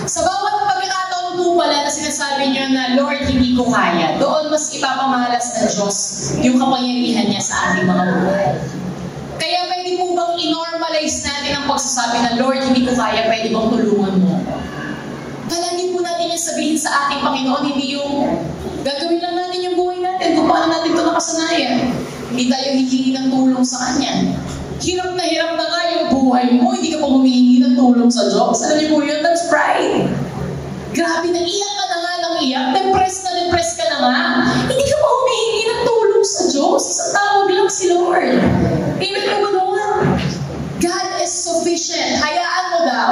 Sa bawat pagkakataon po pala na sinasabi niyo na, Lord, hindi ko kaya, doon mas ipapamalas ng Diyos yung kapangyarihan niya sa ating mga buhay. Kaya pwede po bang i-normalize natin ang pagsasabi na, Lord, hindi ko kaya, pwede bang tulungan mo? Palagi po natin yung sabihin sa ating Panginoon, hindi yung gagawin lang natin yung buhay natin kung paano natin ito nakasanayan. Hindi tayo hihingi ng tulong sa Kanya. Hirap na nga yung buhay mo, hindi ka pa humihingi ng tulong sa Diyos. Alam niyo po yun, that's pride. Grabe, naiyak ka na nga ng iyak, depressed ka na nga. Hindi ka pa humihingi ng tulong sa Diyos. Isang tawag lang si Lord. Amen po ba doon? God is sufficient. Hayaan mo daw.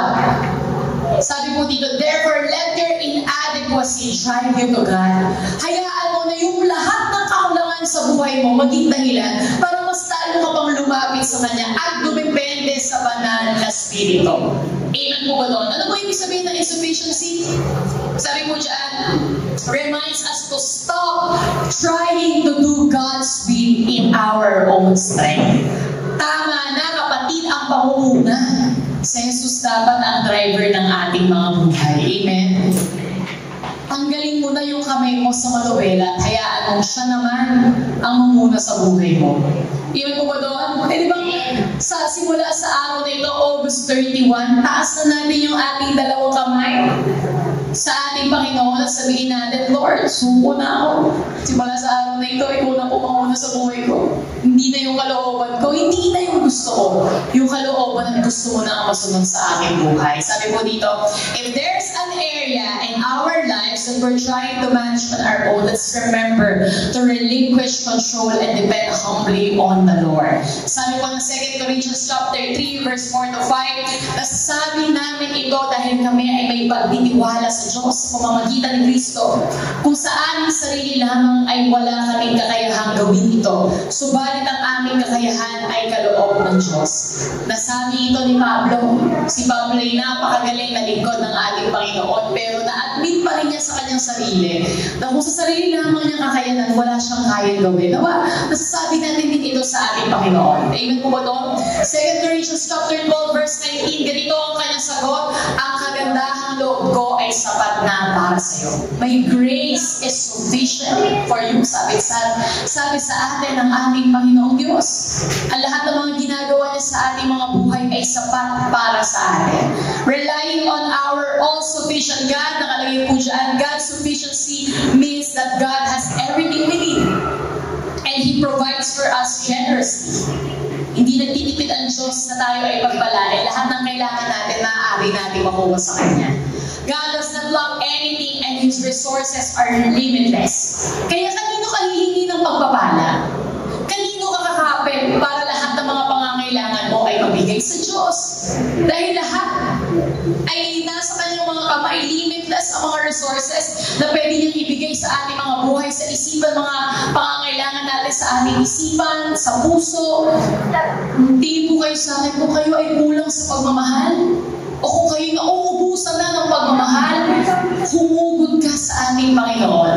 Sabi po dito, therefore let your inadequacy drive you to God. Hayaan mo na yung lahat ng kakulangan sa buhay mo maging dahilan para mas talo ka pang lumapit sa Kanya at dumepende sa banal na Espiritu. Amen po ba doon? Ano po ibig sabihin ng insufficiency? Sabi po dyan, reminds us to stop trying to do God's will in our own strength. Tama na kapatid ang pangunguna. Si Jesus dapat ang driver ng ating mga buhay. Amen? Tanggalin mo na yung kamay mo sa manubela at hayaan mo siya naman ang mamuna sa buhay mo. Amen po ba doon? Eh di ba, sa simula sa araw na ito, August 31, taas na natin yung ating dalawang kamay sa ating Panginoon at sabihin natin, Lord, suko na ako. Simula sa araw na ito, ikaw na po mamuna sa buhay ko. Hindi na yung kalooban ko, hindi na yung gusto ko. Yung kalooban at gusto mo na ang masunod sa aking buhay. Sabi po dito, if there's an area in our lives that we're trying to manage on our own, let's remember to relinquish control and depend humbly on the Lord. Sabi po ng 2 Corinthians chapter 3, verse 4 to 5, nasasabi namin ito dahil kami ay may pagtitiwala sa Diyos sa pamamagitan ni Kristo. Kung sa aming sarili lamang ay wala kaming kakayahang gawin ito, subalit ang aming kakayahan ay kaloob ng Diyos. Nasabi ito ni Pablo. Si Pablo ay napakagaling na lingkod ng ating Panginoon, pero na-admit pa rin niya sa kanyang sarili na kung sa sarili lamang niyang kakayahan, wala siyang kayang gawin. Nawa, nasasabi natin din ito sa ating Panginoon. Amen po ba doon? 2 Corinthians chapter 12, verse 19, ganito ang kanyang sagot, ang kagandahang loob ko ay sapat na para sa iyo. My grace is sufficient for you. Sabi sa atin ng ating Panginoong Diyos. Ang lahat ng mga ginagawa niya sa ating mga buhay ay sapat para sa atin. Relying on our all-sufficient God, nakalagay po dyan, God's sufficiency means that God has everything we need. And He provides for us generously. Hindi nagtitipid ang Diyos na tayo ay pagpalain. Lahat ng kailangan natin, maaari natin makuha sa Kanya. God does not lack anything and His resources are limitless. Kaya kanino ka hihingi ng pagpapala? Kanino ka kakapit para lahat ng mga pangangailangan mo ay mabigay sa Diyos? Dahil lahat ay nasa Kanyang mga kamay, limitless ang mga resources na pwede niyang ibigay sa ating mga buhay, sa isipan, mga pangangailangan natin sa ating isipan, sa puso. Hindi po kayo sa akin kung kayo ay kulang sa pagmamahal o kung kayo nauubusan na ng pagmamahal, humugod ka sa ating Panginoon.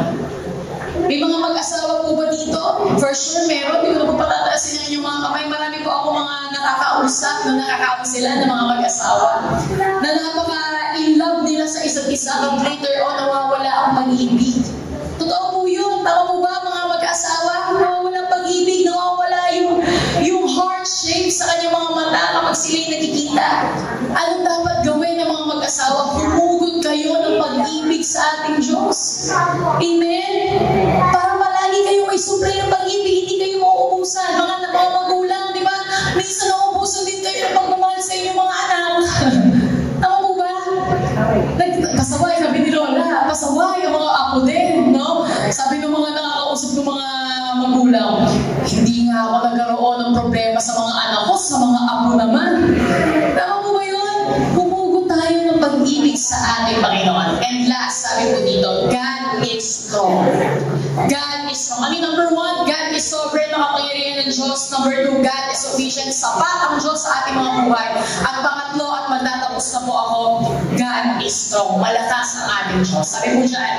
May mga mag-asawa po ba dito? For sure, meron. Hindi ko na po patataasin ang inyong mga kamay. Marami po ako mga nakakausap na nakakausap sila ng mga mag-asawa na napaka-in-love nila sa isa't isa but later on, nawawala ang pag-ibig. Totoo po yun. Tama po ba mga mag-asawa? Nawawala ang pag-ibig, nawawala yung heart shape sa kanyang mga mata kapag sila kayo nakikita. Anong dapat gawin ng mga mag-asawa? Humugot kayo ng pag-ibig sa ating Diyos. Amen? Para palagi kayo may supply ng pag-ibig, hindi kayo mauubusan. Mga magulang, di ba? Minsan nauubusan din kayo ng pagmamahal sa inyong mga anak. Tama po ba? Pasaway, sabi ni Lola. Pasaway ang mga apo din, no? Sabi ng mga nakakausap ng mga magulang, hindi nga ako nagkaroon ng problema sa mga anak ko, sa mga apo naman. Tama po ba yun? Humugot tayo ng pag-ibig sa ating Panginoon. And last, sabi po dito, God is strong. God is strong. I mean, number one, God is sovereign, nakapangyarihan ng Diyos. Number two, God is sufficient. Sapat ang Diyos sa ating mga buhay. At pangatlo, at magtatapos na po ako, God is strong. Malakas ang ating Diyos. Sabi po dyan,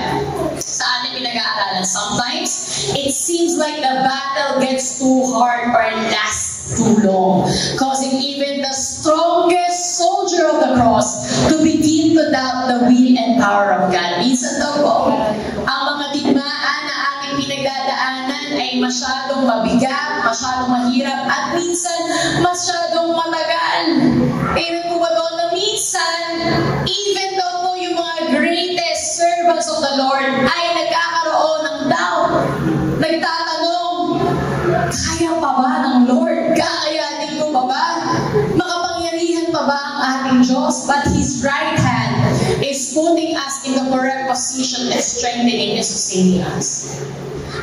sa ating pinag-aaralan, sometimes, it seems like the battle gets too hard or lasts too long, causing even the strongest soldier of the cross to begin to doubt the will and power of God. Minsan daw po, ang mga digmaan na ating pinagdadaanan ay masyadong mabigat, masyadong mahirap, at minsan masyadong matagal. Amen po ba doon na minsan, even though po yung mga greatest servants of the Lord ay nagkakaroon ng doubt, nagtatanong, kaya pa ba ng Lord? Kakayanin ko pa ba? Makapangyarihan pa ba ang ating Diyos? But His right hand is putting us in the correct position and strengthening and sustaining us.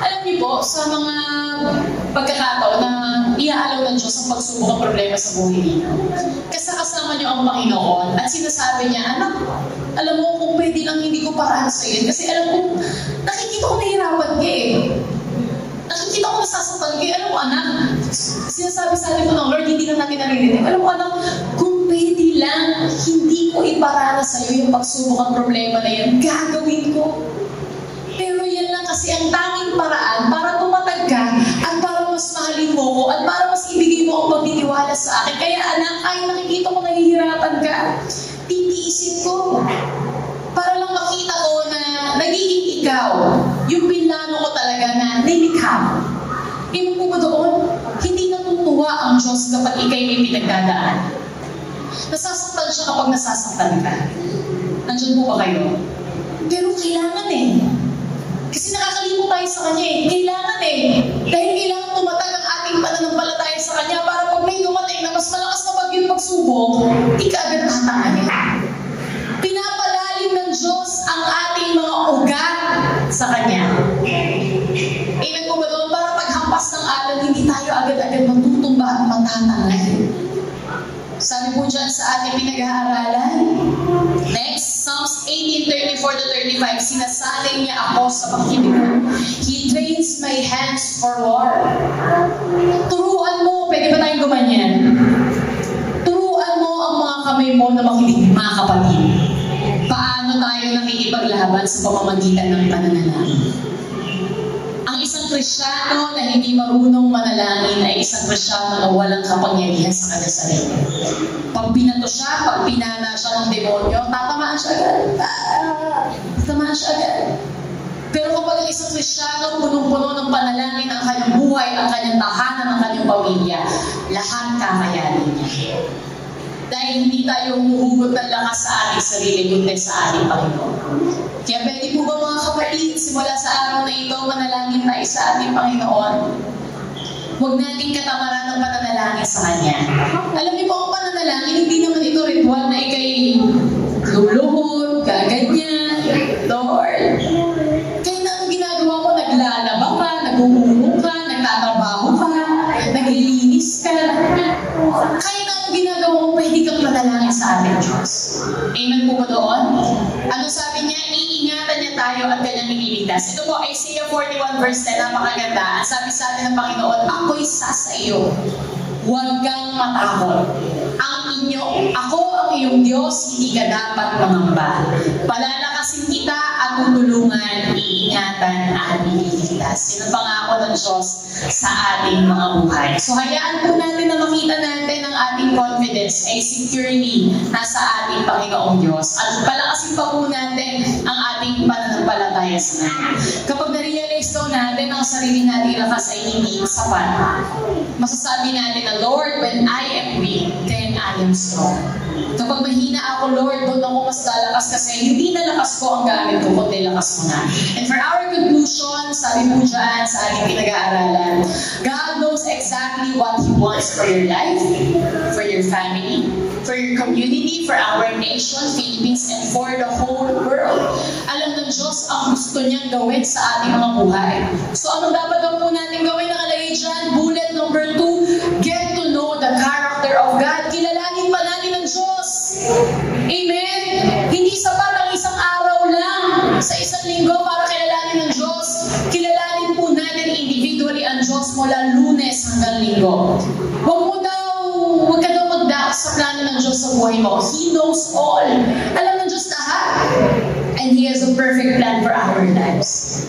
Alam niyo po, sa mga pagkakataon na iaalaw ng Diyos ang pagsubok ang problema sa buhay niyo, kasama niyo ang Panginoon at sinasabi niya, anak, alam mo kung pwede lang hindi ko paraan sa iyo. Kasi alam ko, nakikita ko nahihirapan ka eh. Nakikita ko nasasaktan ka. Alam mo anak, sinasabi sa atin ko ng Lord, hindi lang natin naririnig. Alam mo anak, kung pwede lang, hindi ko iparana sa iyo yung pagsubok ang problema na yan, gagawin ko. Pero yan lang kasi ang tanging paraan para tumatag ka at para mas mahalin mo ko at para mas ibigay mo ang pagtitiwala sa akin. Kaya anak, ay nakikita ko nahihirapan ka, titiisin ko. Para lang makita ko na nagiging ikaw, yung pinlano ko talaga na nilikha mo. Ibig po ba doon? Hindi natutuwa ang Diyos kapag ikay may pinagdadaan. Nasasaktan siya kapag nasasaktan ka. Nandiyan po ba kayo? Pero kailangan eh. Kasi nakakalimot tayo sa Kanya eh. Kailangan eh. Dahil kailangan tumatag ang ating pananampalataya sa Kanya para pag may dumating na mas malakas na bagyong pagsubok, di ka agad tatanganin. Pinapalalim ng Diyos ang ating mga ugat sa Kanya. Amen po ba doon? Para paghampas ng alon, hindi tayo agad-agad matutumba at matatangay. Sabi po dyan sa ating pinag-aaralan. Next, Psalms 18:34-35. Sinasaling niya ako sa pagkibig. He trains my hands for war. Turuan mo, pwede ba tayong gumanyan? Turuan mo ang mga kamay mo na makinig, mga kapatid. Paano tayo nakikipaglaban sa pamamagitan ng pananalangin? Ang isang Kristiyano na hindi marunong manalangin ay isang Kristiyano na walang kapangyarihan sa kanyang sarili. Pag binato siya, pag pinana siya ng demonyo, tatamaan siya agad. Tatamaan siya agad. Pero kapag ang isang Kristiyano punong-puno ng panalangin ang kanyang buhay, ang kanyang tahanan, ang kanyang pamilya, lahat kakayanin niya. Dahil hindi tayo humuhugot ng lakas sa ating sarili, kundi sa ating Panginoon. Kaya pwede po ba mga kapatid, simula sa araw na ito, manalangin tayo sa ating Panginoon. Huwag natin katamaran ng pananalangin sa Kanya. Alam niyo po, ang pananalangin, hindi naman ito ritual na ikay luluhod, gaganyan, Lord. Kaya na ang ginagawa mo, naglalaba ka, nagmumulong ka, nagtatrabaho ka, naglilinis ka. Kaya na ang ginagawa mo, pwede kang manalangin sa ating Diyos. Amen po ba doon? Ano sabi niya? Iingatan niya tayo at kanyang ililigtas. Ito po, Isaiah 41 verse 10, napakaganda. Ang sabi sa atin ng Panginoon, ako'y sa iyo. Huwag kang matakot. Ako ang iyong Diyos, hindi ka dapat mangamba. Palalakasin kita at tutulungan, iingatan at ililigtas. Yan ang pangako ng Diyos sa ating mga buhay. So hayaan po natin na makita natin ang ating confidence ay securely nasa ating Panginoong Diyos. At palakasin pa po natin ang ating pananampalataya sa Kanya. Kapag na-realize daw natin ang sarili nating lakas ay hindi sapat, masasabi natin na, Lord, when I am weak, then I am strong. Kapag mahina ako, Lord, doon ako mas lalakas kasi hindi na lakas ko ang gamit ko, kundi lakas mo na. And for our conclusion, sabi po dyan sa ating pinag-aaralan, God knows exactly what He wants for your life, for your family, for your community, for our nation, Philippines, and for the whole world. Alam ng Diyos ang gusto niyang gawin sa ating mga buhay. So ano dapat po natin gawin? Nakalagay dyan, bullet number 2, get to know the character of God. Kilalanin pa natin ang Diyos. Amen? Hindi sapat ang isang araw lang sa isang linggo para kilalanin ng Diyos. Kilalanin po natin individually ang Diyos mula Lunes hanggang Linggo. Huwag ka daw magdaos sa plano ng Diyos sa buhay mo. He knows all. Alam ng Diyos lahat. And He has a perfect plan for our lives.